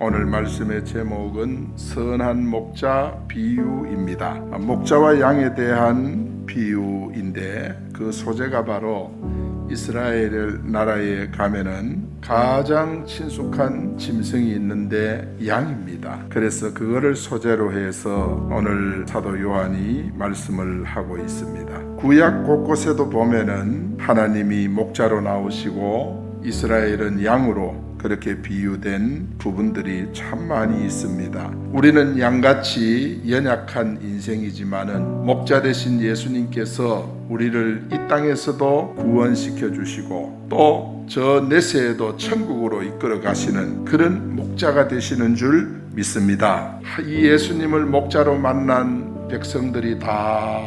오늘 말씀의 제목은 선한 목자 비유입니다. 목자와 양에 대한 비유인데 그 소재가 바로 이스라엘 나라에 가면은 가장 친숙한 짐승이 있는데 양입니다. 그래서 그거를 소재로 해서 오늘 사도 요한이 말씀을 하고 있습니다. 구약 곳곳에도 보면은 하나님이 목자로 나오시고 이스라엘은 양으로 그렇게 비유된 부분들이 참 많이 있습니다. 우리는 양같이 연약한 인생이지만은 목자 되신 예수님께서 우리를 이 땅에서도 구원시켜 주시고 또 저 내세에도 천국으로 이끌어 가시는 그런 목자가 되시는 줄 믿습니다. 이 예수님을 목자로 만난 백성들이 다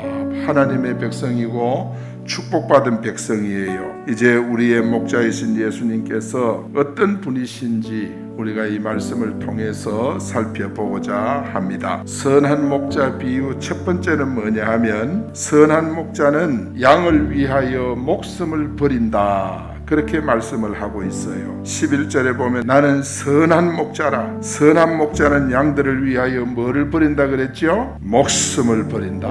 하나님의 백성이고 축복받은 백성이에요. 이제 우리의 목자이신 예수님께서 어떤 분이신지 우리가 이 말씀을 통해서 살펴보고자 합니다. 선한 목자 비유 첫 번째는 뭐냐 하면 선한 목자는 양을 위하여 목숨을 버린다. 그렇게 말씀을 하고 있어요. 11절에 보면 나는 선한 목자라. 선한 목자는 양들을 위하여 뭐를 버린다 그랬죠? 목숨을 버린다.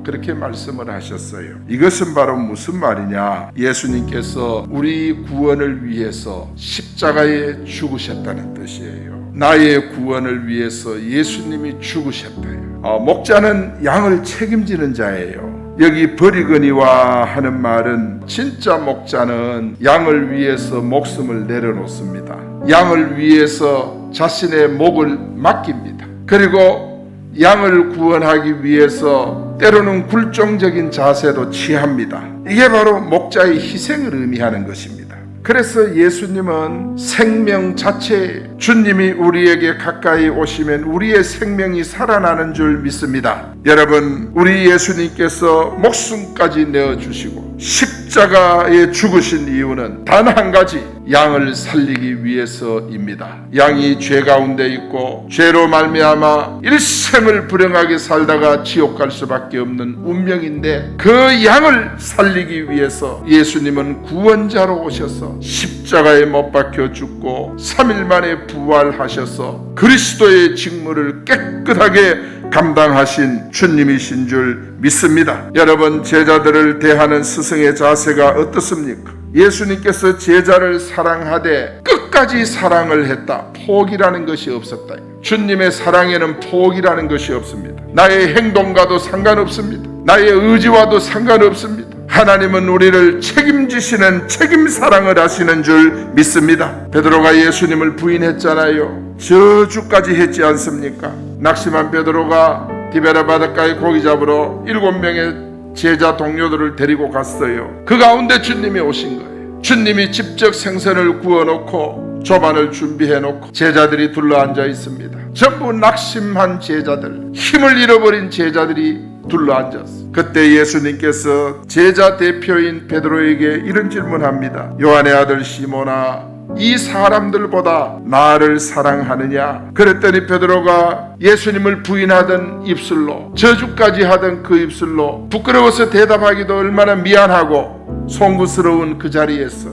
그렇게 말씀을 하셨어요. 이것은 바로 무슨 말이냐? 예수님께서 우리 구원을 위해서 십자가에 죽으셨다는 뜻이에요. 나의 구원을 위해서 예수님이 죽으셨대요. 목자는 양을 책임지는 자예요. 여기 버리거니와 하는 말은 진짜 목자는 양을 위해서 목숨을 내려놓습니다. 양을 위해서 자신의 목을 맡깁니다. 그리고 양을 구원하기 위해서 때로는 굴종적인 자세도 취합니다. 이게 바로 목자의 희생을 의미하는 것입니다. 그래서 예수님은 생명 자체예요. 주님이 우리에게 가까이 오시면 우리의 생명이 살아나는 줄 믿습니다. 여러분, 우리 예수님께서 목숨까지 내어주시고 십자가에 죽으신 이유는 단 한 가지, 양을 살리기 위해서입니다. 양이 죄 가운데 있고 죄로 말미암아 일생을 불행하게 살다가 지옥 갈 수밖에 없는 운명인데 그 양을 살리기 위해서 예수님은 구원자로 오셔서 십자가에 못 박혀 죽고 3일 만에 부활하셔서 그리스도의 직무를 깨끗하게 감당하신 주님이신 줄 믿습니다. 여러분, 제자들을 대하는 스승의 자세가 어떻습니까? 예수님께서 제자를 사랑하되 끝까지 사랑을 했다. 포기라는 것이 없었다. 주님의 사랑에는 포기라는 것이 없습니다. 나의 행동과도 상관없습니다. 나의 의지와도 상관없습니다. 하나님은 우리를 책임지시는 책임 사랑을 하시는 줄 믿습니다. 베드로가 예수님을 부인했잖아요. 저주까지 했지 않습니까? 낙심한 베드로가 디베라 바닷가에 고기 잡으러 7명의 제자 동료들을 데리고 갔어요. 그 가운데 주님이 오신 거예요. 주님이 직접 생선을 구워놓고 조반을 준비해놓고 제자들이 둘러앉아 있습니다. 전부 낙심한 제자들, 힘을 잃어버린 제자들이 둘러앉았어요. 그때 예수님께서 제자 대표인 베드로에게 이런 질문합니다. 요한의 아들 시몬아, 이 사람들보다 나를 사랑하느냐? 그랬더니 베드로가 예수님을 부인하던 입술로, 저주까지 하던 그 입술로 부끄러워서 대답하기도 얼마나 미안하고 송구스러운 그 자리에서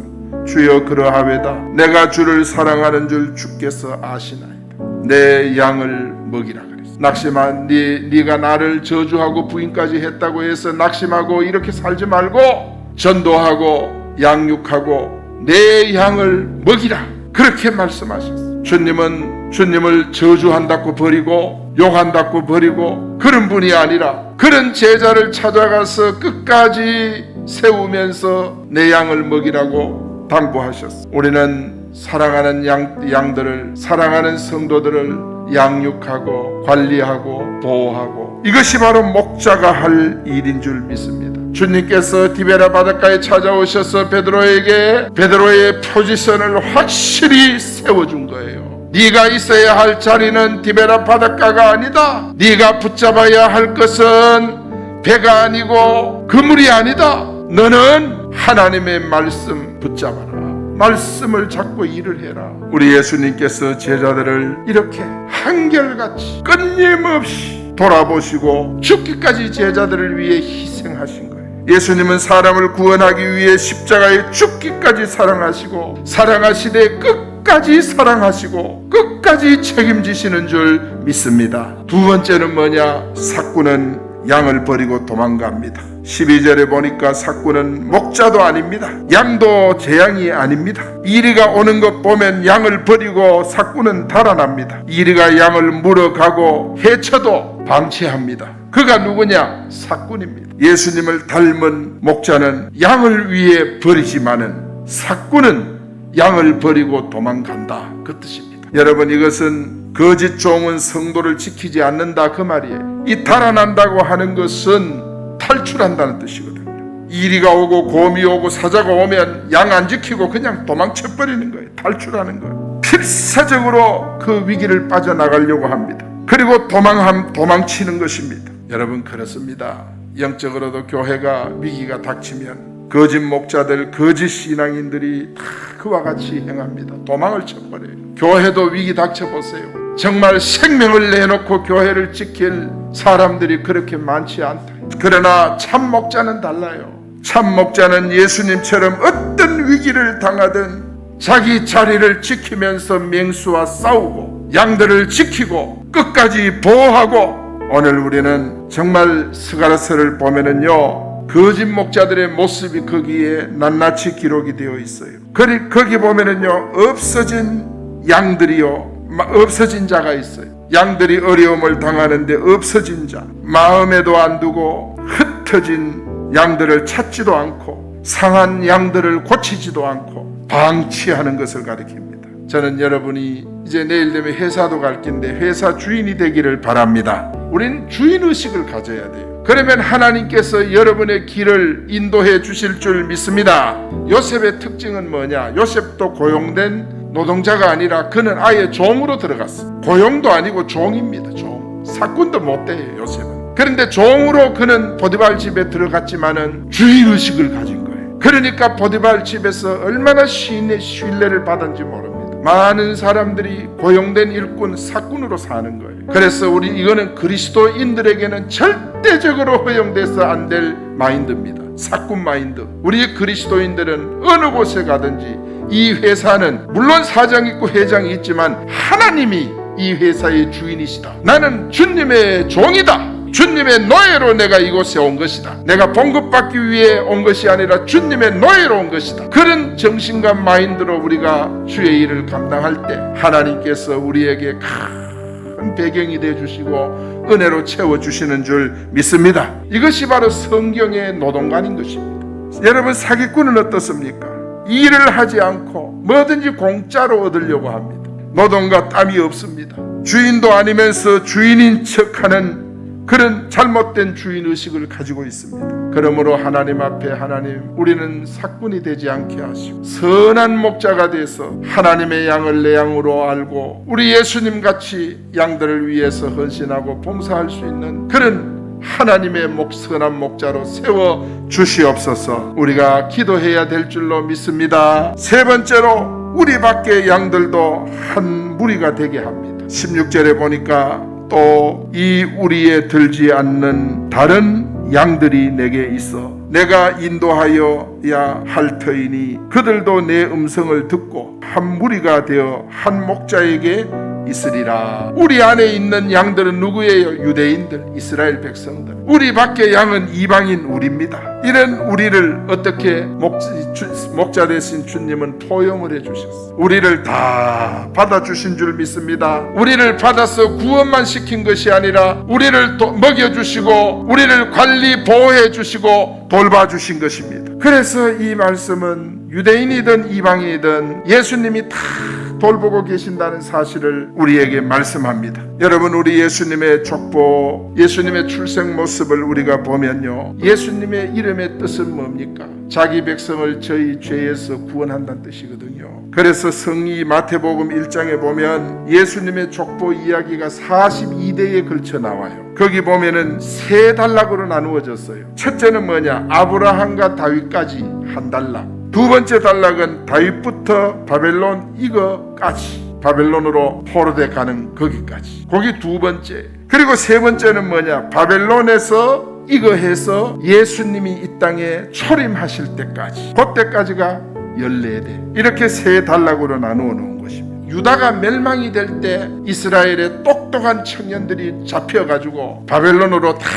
주여 그러하외다. 내가 주를 사랑하는 줄 주께서 아시나이다. 내 양을 먹이라 그랬어. 낙심한 네가 나를 저주하고 부인까지 했다고 해서 낙심하고 이렇게 살지 말고 전도하고 양육하고 내 양을 먹이라. 그렇게 말씀하셨어요. 주님은 주님을 저주한다고 버리고 욕한다고 버리고 그런 분이 아니라 그런 제자를 찾아가서 끝까지 세우면서 내 양을 먹이라고 당부하셨어요. 우리는 사랑하는 양들을, 사랑하는 성도들을 양육하고 관리하고 보호하고, 이것이 바로 목자가 할 일인 줄 믿습니다. 주님께서 디베라 바닷가에 찾아오셔서 베드로의 포지션을 확실히 세워준 거예요. 네가 있어야 할 자리는 디베라 바닷가가 아니다. 네가 붙잡아야 할 것은 배가 아니고 그물이 아니다. 너는 하나님의 말씀 붙잡아라. 말씀을 잡고 일을 해라. 우리 예수님께서 제자들을 이렇게 한결같이 끊임없이 돌아보시고 죽기까지 제자들을 위해 희생하신 거예요. 예수님은 사람을 구원하기 위해 십자가에 죽기까지 사랑하시고, 사랑하시되 끝까지 사랑하시고 끝까지 끝까지 책임지시는 줄 믿습니다. 두 번째는 뭐냐? 삭구는 양을 버리고 도망갑니다. 12절에 보니까 삭구는 목자도 아닙니다. 양도 재앙이 아닙니다. 이리가 오는 것 보면 양을 버리고 삭구는 달아납니다. 이리가 양을 물어가고 해쳐도 방치합니다. 그가 누구냐? 삭군입니다. 예수님을 닮은 목자는 양을 위해 버리지만은 삭군은 양을 버리고 도망간다, 그 뜻입니다. 여러분, 이것은 거짓 종은 성도를 지키지 않는다, 그 말이에요. 이 달아난다고 하는 것은 탈출한다는 뜻이거든요. 이리가 오고 곰이 오고 사자가 오면 양 안 지키고 그냥 도망쳐버리는 거예요. 탈출하는 거예요. 필사적으로 그 위기를 빠져나가려고 합니다. 그리고 도망치는 것입니다. 여러분, 그렇습니다. 영적으로도 교회가 위기가 닥치면 거짓 목자들, 거짓 신앙인들이 다 그와 같이 행합니다. 도망을 쳐버려요. 교회도 위기 닥쳐보세요. 정말 생명을 내놓고 교회를 지킬 사람들이 그렇게 많지 않다. 그러나 참 목자는 달라요. 참 목자는 예수님처럼 어떤 위기를 당하든 자기 자리를 지키면서 맹수와 싸우고 양들을 지키고 끝까지 보호하고, 오늘 우리는 정말 스가랴서를 보면은요, 거짓 목자들의 모습이 거기에 낱낱이 기록이 되어 있어요. 거기 보면은요, 없어진 양들이요, 없어진 자가 있어요. 양들이 어려움을 당하는데 없어진 자, 마음에도 안 두고 흩어진 양들을 찾지도 않고 상한 양들을 고치지도 않고 방치하는 것을 가리킵니다. 저는 여러분이 이제 내일 되면 회사도 갈 긴데 회사 주인이 되기를 바랍니다. 우리는 주인의식을 가져야 돼요. 그러면 하나님께서 여러분의 길을 인도해 주실 줄 믿습니다. 요셉의 특징은 뭐냐? 요셉도 고용된 노동자가 아니라 그는 아예 종으로 들어갔어. 고용도 아니고 종입니다. 종. 삭군도 못 돼요, 요셉은. 그런데 종으로 그는 보디발 집에 들어갔지만은 주인의식을 가진 거예요. 그러니까 보디발 집에서 얼마나 신뢰를 받은지 모릅니다. 많은 사람들이 고용된 일꾼, 삭군으로 사는 거예요. 그래서 이거는 그리스도인들에게는 절대적으로 허용돼서 안 될 마인드입니다. 삭군 마인드. 우리 그리스도인들은 어느 곳에 가든지 이 회사는 물론 사장이 있고 회장이 있지만 하나님이 이 회사의 주인이시다. 나는 주님의 종이다. 주님의 노예로 내가 이곳에 온 것이다. 내가 봉급받기 위해 온 것이 아니라 주님의 노예로 온 것이다. 그런 정신과 마인드로 우리가 주의 일을 감당할 때 하나님께서 우리에게 큰 배경이 되어주시고 은혜로 채워주시는 줄 믿습니다. 이것이 바로 성경의 노동관인 것입니다. 여러분, 사기꾼은 어떻습니까? 일을 하지 않고 뭐든지 공짜로 얻으려고 합니다. 노동과 땀이 없습니다. 주인도 아니면서 주인인 척하는 그런 잘못된 주인의식을 가지고 있습니다. 그러므로 하나님 앞에 우리는 삭군이 되지 않게 하시고 선한 목자가 돼서 하나님의 양을 내 양으로 알고 우리 예수님같이 양들을 위해서 헌신하고 봉사할 수 있는 그런 하나님의 선한 목자로 세워 주시옵소서. 우리가 기도해야 될 줄로 믿습니다. 세 번째로 우리 밖의 양들도 한 무리가 되게 합니다. 16절에 보니까 또 이 우리에 들지 않는 다른 양들이 내게 있어 내가 인도하여야 할 터이니 그들도 내 음성을 듣고 한 무리가 되어 한 목자에게 있으리라. 우리 안에 있는 양들은 누구예요? 유대인들, 이스라엘 백성들. 우리 밖의 양은 이방인 우리입니다. 이런 우리를 어떻게 목자 되신 주님은 포용을 해주셨어요. 우리를 다 받아주신 줄 믿습니다. 우리를 받아서 구원만 시킨 것이 아니라 우리를 먹여주시고 우리를 관리 보호해 주시고 돌봐주신 것입니다. 그래서 이 말씀은 유대인이든 이방인이든 예수님이 다 돌보고 계신다는 사실을 우리에게 말씀합니다. 여러분, 우리 예수님의 족보, 예수님의 출생 모습을 우리가 보면요, 예수님의 이름의 뜻은 뭡니까? 자기 백성을 저희 죄에서 구원한다는 뜻이거든요. 그래서 성리 마태복음 1장에 보면 예수님의 족보 이야기가 42대에 걸쳐 나와요. 거기 보면은 세 단락으로 나누어졌어요. 첫째는 뭐냐? 아브라함과 다윗까지 한 단락. 두 번째 단락은 다윗부터 바벨론 이거까지, 바벨론으로 포로돼 가는 거기까지. 거기 두 번째. 그리고 세 번째는 뭐냐? 바벨론에서 이거 해서 예수님이 이 땅에 초림하실 때까지, 그때까지가 14대. 이렇게 세 단락으로 나누어 놓은 것입니다. 유다가 멸망이 될 때 이스라엘의 똑똑한 청년들이 잡혀가지고 바벨론으로 다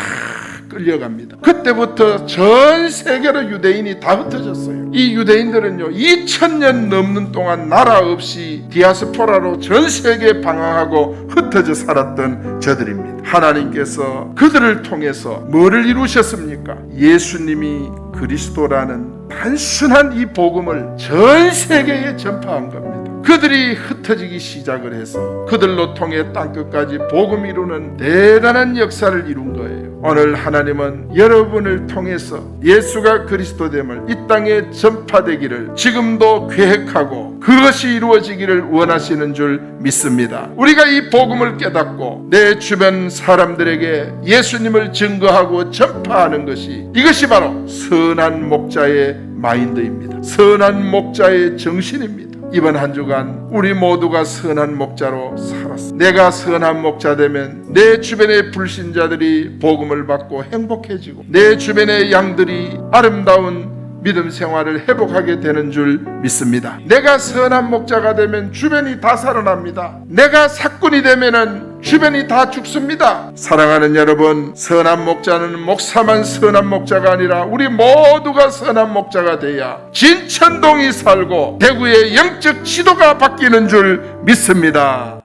끌려갑니다. 그때부터 전 세계로 유대인이 다 흩어졌어요. 이 유대인들은요 2000년 넘는 동안 나라 없이 디아스포라로 전 세계에 방황하고 흩어져 살았던 저들입니다. 하나님께서 그들을 통해서 뭐를 이루셨습니까? 예수님이 그리스도라는 단순한 이 복음을 전 세계에 전파한 겁니다. 그들이 흩어지기 시작을 해서 그들로 통해 땅끝까지 복음 이루는 대단한 역사를 이룬 거예요. 오늘 하나님은 여러분을 통해서 예수가 그리스도됨을 이 땅에 전파되기를 지금도 계획하고 그것이 이루어지기를 원하시는 줄 믿습니다. 우리가 이 복음을 깨닫고 내 주변 사람들에게 예수님을 증거하고 전파하는 것이 이것이 바로 선한 목자의 마인드입니다. 선한 목자의 정신입니다. 이번 한 주간 우리 모두가 선한 목자로 살았습니다. 내가 선한 목자 되면 내 주변의 불신자들이 복음을 받고 행복해지고 내 주변의 양들이 아름다운 믿음 생활을 회복하게 되는 줄 믿습니다. 내가 선한 목자가 되면 주변이 다 살아납니다. 내가 사꾼이 되면은 주변이 다 죽습니다. 사랑하는 여러분, 선한 목자는 목사만 선한 목자가 아니라 우리 모두가 선한 목자가 돼야 진천동이 살고 대구의 영적 지도가 바뀌는 줄 믿습니다.